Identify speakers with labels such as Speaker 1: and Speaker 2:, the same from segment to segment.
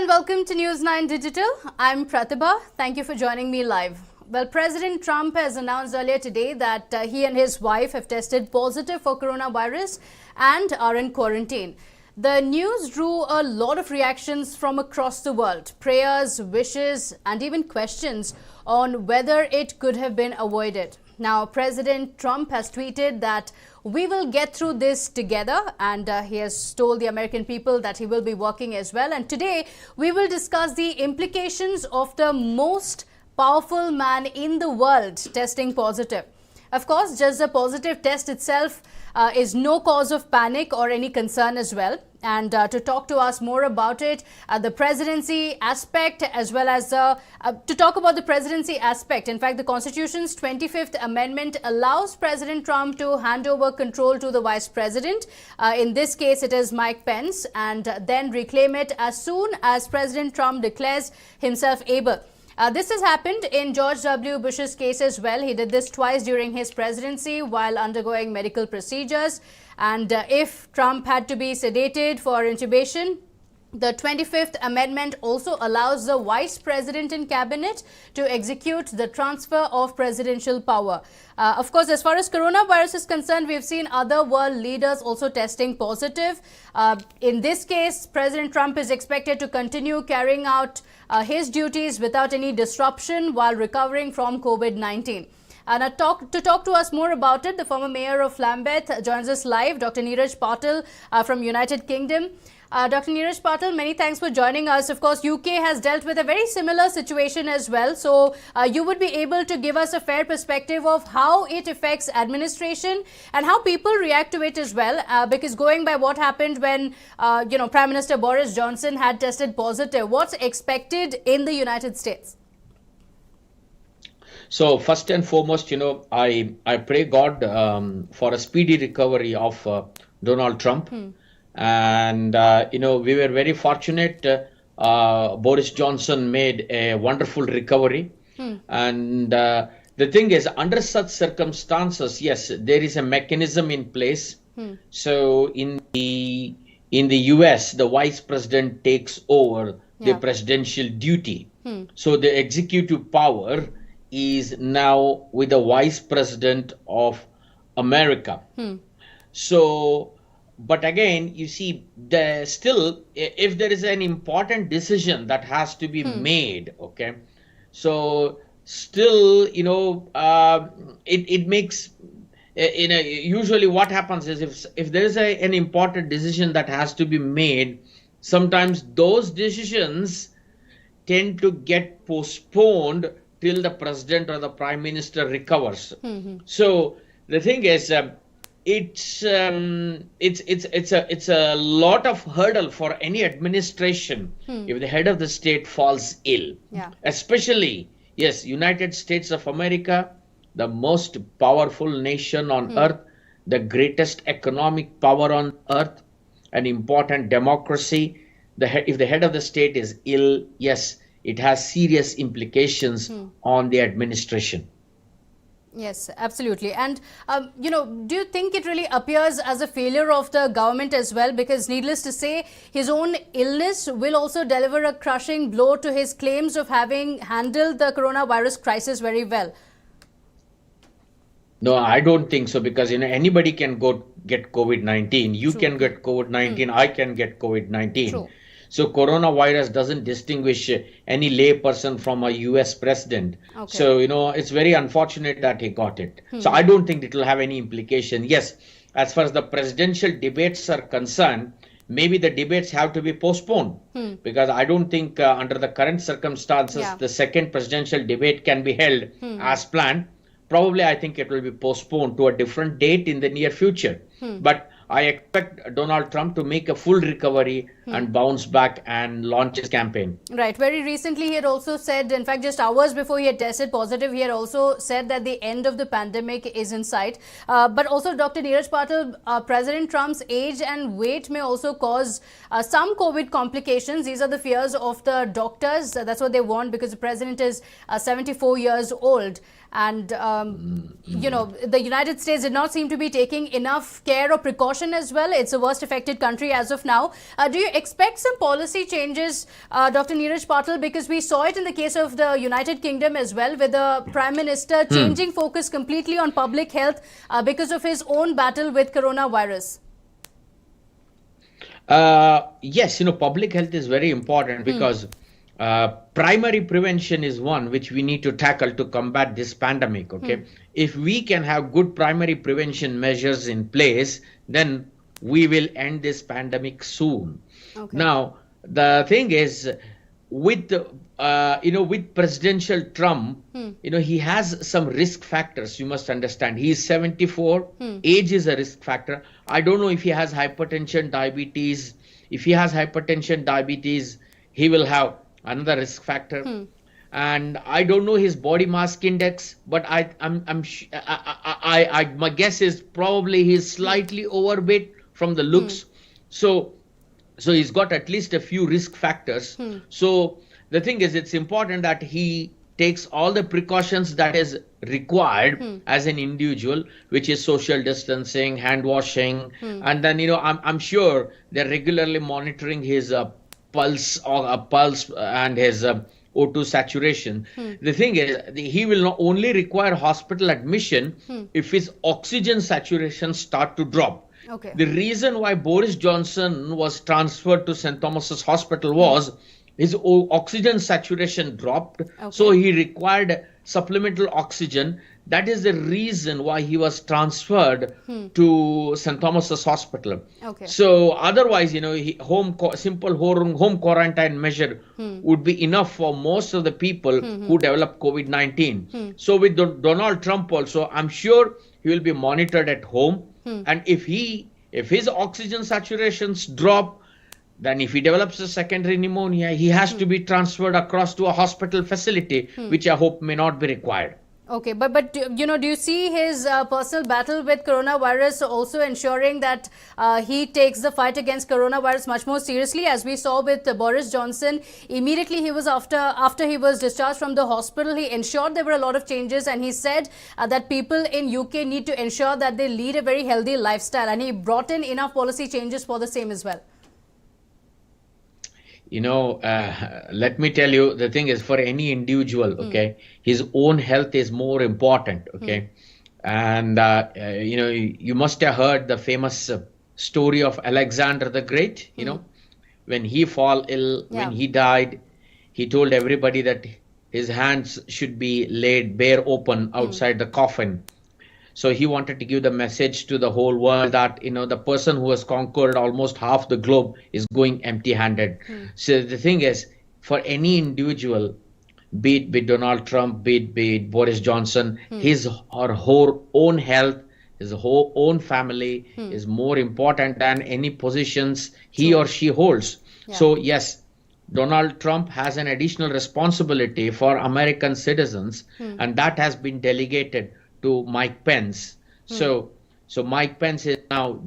Speaker 1: welcome to News 9 Digital. I'm Pratibha. Thank you for joining me live. Well, President Trump has announced earlier today that he and his wife have tested positive for coronavirus and are in quarantine. The news drew a lot of reactions from across the world. Prayers, wishes, and even questions on whether it could have been avoided. Now, President Trump has tweeted that we will get through this together, and he has told the American people that he will be working as well. And today, we will discuss the implications of the most powerful man in the world testing positive. Of course, just the positive test itself is no cause of panic or any concern as well. And to talk to us more about it, the presidency aspect, as well as to talk about the presidency aspect. In fact, the Constitution's 25th Amendment allows President Trump to hand over control to the Vice President. In this case, it is Mike Pence, and then reclaim it as soon as President Trump declares himself able. This has happened in George W. Bush's case as well. He did this twice during his presidency while undergoing medical procedures. And if Trump had to be sedated for intubation, the 25th Amendment also allows the Vice President and Cabinet to execute the transfer of presidential power. Of course, as far as coronavirus is concerned, we've seen other world leaders also testing positive. In this case, President Trump is expected to continue carrying out his duties without any disruption while recovering from COVID-19. And to talk to us more about it, the former mayor of Lambeth joins us live, Dr Niraj Patel from United Kingdom. Dr Niraj Patel, many thanks for joining us. Of course, UK has dealt with a very similar situation as well. So you would be able to give us a fair perspective of how it affects administration and how people react to it as well. Because going by what happened when, Prime Minister Boris Johnson had tested positive, what's expected in the United States?
Speaker 2: So first and foremost, I pray God for a speedy recovery of Donald Trump. And, we were very fortunate. Boris Johnson made a wonderful recovery. And the thing is, under such circumstances, yes, there is a mechanism in place. So in the US, the vice president takes over the presidential duty. So the executive power is now with the Vice President of America. So, but again, you see, still, if there is an important decision that has to be made, okay, so still, it makes, usually what happens is if there is an important decision that has to be made, sometimes those decisions tend to get postponed till the president or the prime minister recovers. So the thing is, it's a lot of hurdle for any administration if the head of the state falls ill. Especially, yes, United States of America, the most powerful nation on earth, the greatest economic power on earth, an important democracy. If the head of the state is ill, yes, it has serious implications on the administration.
Speaker 1: Yes, absolutely. And, do you think it really appears as a failure of the government as well? Because needless to say, his own illness will also deliver a crushing blow to his claims of having handled the coronavirus crisis very well.
Speaker 2: No, I don't think so, because anybody can get COVID-19. You can get COVID-19. I can get COVID-19.
Speaker 1: True.
Speaker 2: So coronavirus doesn't distinguish any lay person from a US president. So, it's very unfortunate that he got it. So I don't think it will have any implication. Yes, as far as the presidential debates are concerned, maybe the debates have to be postponed because I don't think under the current circumstances, the second presidential debate can be held as planned. Probably, I think it will be postponed to a different date in the near future. But I expect Donald Trump to make a full recovery and bounce back and launch his campaign.
Speaker 1: Right. Very recently, he had also said, in fact, just hours before he had tested positive, he had also said that the end of the pandemic is in sight. But also, Dr. Niraj Patel, President Trump's age and weight may also cause some COVID complications. These are the fears of the doctors. That's what they want, because the president is 74 years old. And, the United States did not seem to be taking enough care or precaution as well. It's the worst affected country as of now. Do you expect some policy changes, Dr. Niraj Patel, because we saw it in the case of the United Kingdom as well, with the Prime Minister changing focus completely on public health because of his own battle with coronavirus?
Speaker 2: Yes, public health is very important because primary prevention is one which we need to tackle to combat this pandemic. Okay, if we can have good primary prevention measures in place, then we will end this pandemic soon. Okay. Now, the thing is, with with presidential Trump, he has some risk factors. You must understand. He is 74. Age is a risk factor. I don't know if he has hypertension, diabetes. If he has hypertension, diabetes, he will have another risk factor. And I don't know his body mass index, but my guess is probably he's slightly overweight from the looks. So he's got at least a few risk factors. So the thing is, it's important that he takes all the precautions that is required as an individual, which is social distancing, hand washing, and then I'm sure they're regularly monitoring his pulse and his O2 saturation. The thing is, he will not only require hospital admission if his oxygen saturation start to drop. Okay. The reason why Boris Johnson was transferred to St. Thomas's Hospital was his oxygen saturation dropped. Okay. So he required supplemental oxygen. That is the reason why he was transferred to St. Thomas's Hospital. Okay. So otherwise, simple home quarantine measure would be enough for most of the people who develop COVID-19. So with Donald Trump also, I'm sure he will be monitored at home. And if his oxygen saturations drop, then if he develops a secondary pneumonia, he has to be transferred across to a hospital facility, which I hope may not be required.
Speaker 1: Okay, but do you see his personal battle with coronavirus also ensuring that he takes the fight against coronavirus much more seriously, as we saw with Boris Johnson? Immediately he was after he was discharged from the hospital, he ensured there were a lot of changes, and he said that people in UK need to ensure that they lead a very healthy lifestyle, and he brought in enough policy changes for the same as well.
Speaker 2: Let me tell you, the thing is, for any individual, okay, his own health is more important, okay. And, you must have heard the famous story of Alexander the Great, when he fall ill, when he died, he told everybody that his hands should be laid bare open outside the coffin. So he wanted to give the message to the whole world that, the person who has conquered almost half the globe is going empty-handed. So the thing is, for any individual, be it Donald Trump, be it Boris Johnson, his or her own health, his whole own family is more important than any positions he or she holds. Yeah. So yes, Donald Trump has an additional responsibility for American citizens, and that has been delegated to Mike Pence. So Mike Pence is now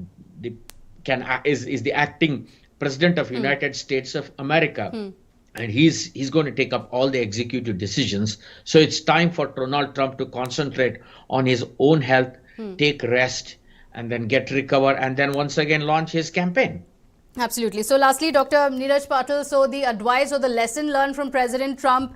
Speaker 2: is the acting president of United States of America, and he's going to take up all the executive decisions. So it's time for Donald Trump to concentrate on his own health, take rest, and then recover, and then once again launch his campaign.
Speaker 1: Absolutely. So lastly, Dr. Niraj Patel, so the advice or the lesson learned from President Trump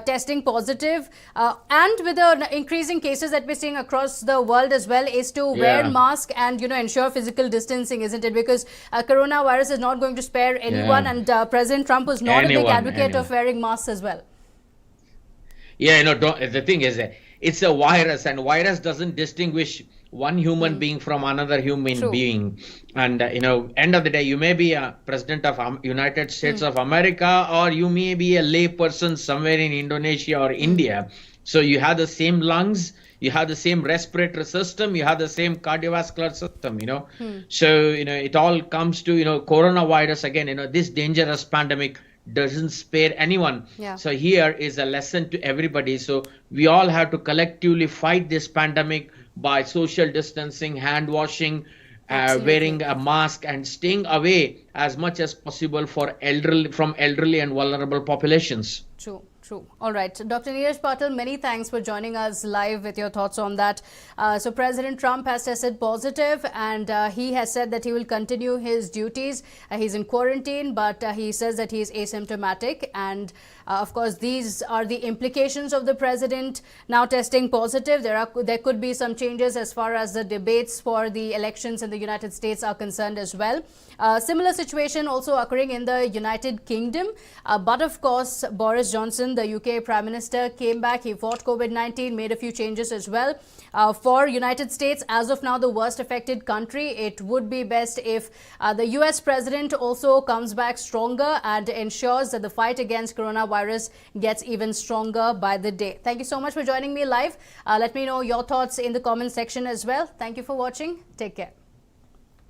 Speaker 1: testing positive and with the increasing cases that we're seeing across the world as well is to wear mask and, ensure physical distancing, isn't it? Because coronavirus is not going to spare anyone, and President Trump was not a big advocate of wearing masks as well.
Speaker 2: Yeah, the thing is, it's a virus, and virus doesn't distinguish one human being from another human being. And end of the day, you may be a president of United States of America, or you may be a lay person somewhere in Indonesia or India. So you have the same lungs, you have the same respiratory system, you have the same cardiovascular system, So it all comes to coronavirus again. This dangerous pandemic doesn't spare anyone. So here is a lesson to everybody. So we all have to collectively fight this pandemic by social distancing, hand washing, wearing a mask, and staying away as much as possible from elderly and vulnerable populations.
Speaker 1: True. True. All right. Dr. Niraj Patel, many thanks for joining us live with your thoughts on that. So President Trump has tested positive and he has said that he will continue his duties. He's in quarantine, but he says that he is asymptomatic. And of course, these are the implications of the president now testing positive. There could be some changes as far as the debates for the elections in the United States are concerned as well. Similar situation also occurring in the United Kingdom. But of course, Boris Johnson, the UK Prime Minister, came back. He fought COVID-19, made a few changes as well. For United States, as of now, the worst affected country, it would be best if the US President also comes back stronger and ensures that the fight against coronavirus gets even stronger by the day. Thank you so much for joining me live. Let me know your thoughts in the comment section as well. Thank you for watching. Take care.